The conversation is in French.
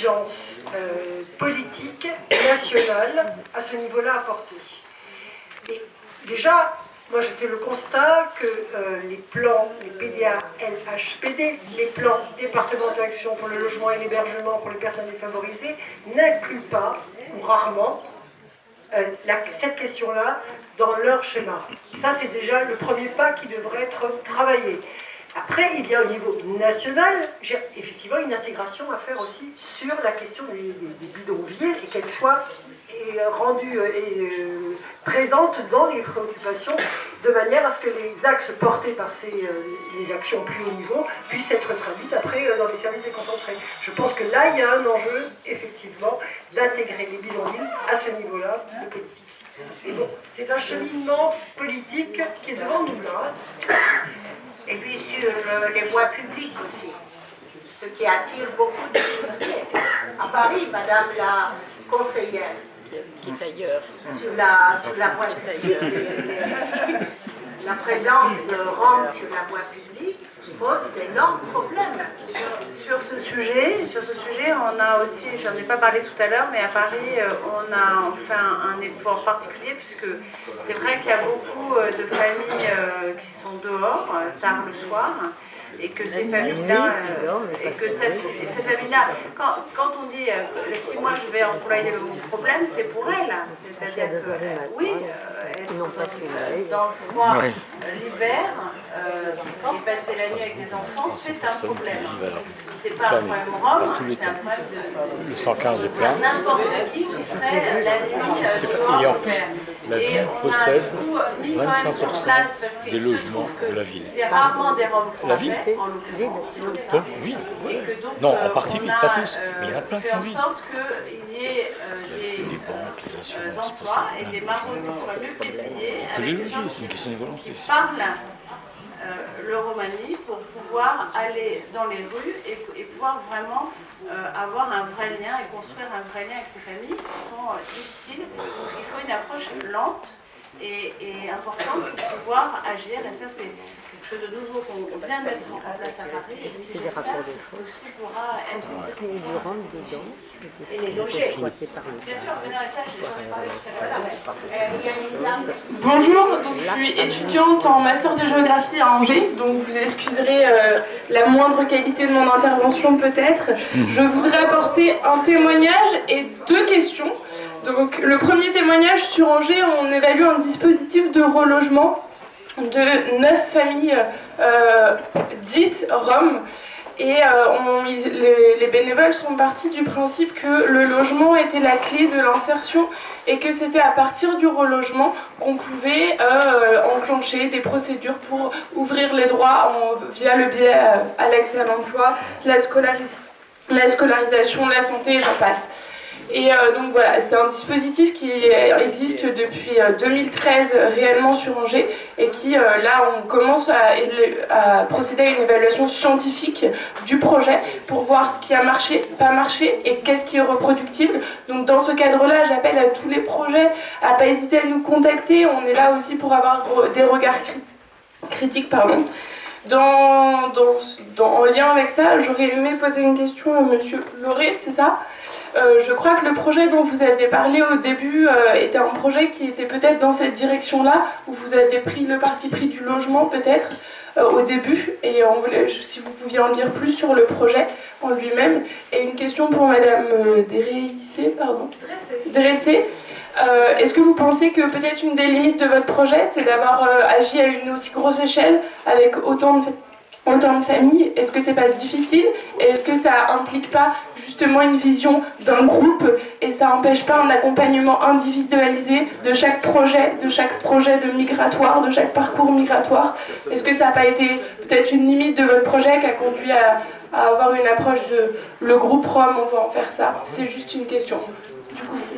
exigence politique nationale à ce niveau-là à porter. Et déjà, moi je fais le constat que les plans, les PDA, LHPD, les plans départementaux d'action pour le logement et l'hébergement pour les personnes défavorisées, n'incluent pas, ou rarement, cette question-là dans leur schéma. Ça, c'est déjà le premier pas qui devrait être travaillé. Après, il y a au niveau national, j'ai effectivement une intégration à faire aussi sur la question des bidonvilles et qu'elle soit rendue et présente dans les préoccupations de manière à ce que les axes portés par les actions plus haut niveau puissent être traduites après dans les services déconcentrés. Je pense que là, il y a un enjeu, effectivement, d'intégrer les bidonvilles à ce niveau-là de politique. Et bon, c'est un cheminement politique qui est devant nous, là. Et puis sur les voies publiques aussi, ce qui attire beaucoup de critiques. À Paris, Madame la conseillère, qui est ailleurs. Sur la voie publique, la présence de Roms sur la voie publique pose d'énormes problèmes. Sur ce sujet, on a aussi, j'en ai pas parlé tout à l'heure, mais à Paris, on fait un effort particulier puisque c'est vrai qu'il y a beaucoup de familles qui sont dehors tard le soir et que ces familles-là, quand on dit si moi je vais employer mon problème, c'est pour elles. C'est-à-dire que oui, être dans le froid l'hiver et passer la nuit avec des enfants, c'est un problème. C'est pas un problème rome, c'est un problème de... Le 115 est plein. N'importe qui serait la limite et en plus, la ville possède 25% des logements de la ville. C'est rarement des Roms français, en Donc, oui. Non, en partie, pas tous. Mais il y en a plein qui sont vides. en sorte qu'il y ait des emplois et des marauds qui soient mieux payés avec des gens c'est une question de volonté. qui parlent le romani pour pouvoir aller dans les rues et pouvoir vraiment avoir un vrai lien et construire un vrai lien avec ces familles qui sont difficiles. Donc il faut une approche lente et importante pour pouvoir agir. Et ça, c'est quelque chose de nouveau qu'on vient de mettre en place à Paris. Et puis, C'est des rapports de force. Qui pourra être... Et ils lui rentrent dedans. Et les loger. Bien sûr, mais non, et ça, j'en ai parlé tout à l'heure. Bonjour, donc je suis étudiante en master de géographie à Angers, donc vous excuserez la moindre qualité de mon intervention peut-être. Je voudrais apporter un témoignage et 2 questions. Donc le premier témoignage sur Angers, on évalue un dispositif de relogement de 9 familles dites Roms. Et les bénévoles sont partis du principe que le logement était la clé de l'insertion et que c'était à partir du relogement qu'on pouvait enclencher des procédures pour ouvrir les droits via le biais à l'accès à l'emploi, la scolarisation, la santé, j'en passe. Et donc voilà, c'est un dispositif qui existe depuis 2013 réellement sur Angers et qui, là, on commence à procéder à une évaluation scientifique du projet pour voir ce qui a marché, pas marché et qu'est-ce qui est reproductible. Donc dans ce cadre-là, j'appelle à tous les projets à ne pas hésiter à nous contacter. On est là aussi pour avoir des regards critiques. En lien avec ça, j'aurais aimé poser une question à Monsieur Lauré, c'est ça ? Je crois que le projet dont vous aviez parlé au début était un projet qui était peut-être dans cette direction-là, où vous aviez pris le parti pris du logement peut-être au début, et on voulait, si vous pouviez en dire plus sur le projet en lui-même. Et une question pour Madame Dressé. Est-ce que vous pensez que peut-être une des limites de votre projet, c'est d'avoir agi à une aussi grosse échelle, avec autant de familles? Est-ce que c'est pas difficile? Et est-ce que ça implique pas justement une vision d'un groupe et ça empêche pas un accompagnement individualisé de chaque projet de migratoire, de chaque parcours migratoire? Est-ce que ça n'a pas été peut-être une limite de votre projet qui a conduit à avoir une approche de le groupe Rome, on va en faire ça? C'est juste une question. Du coup, c'est...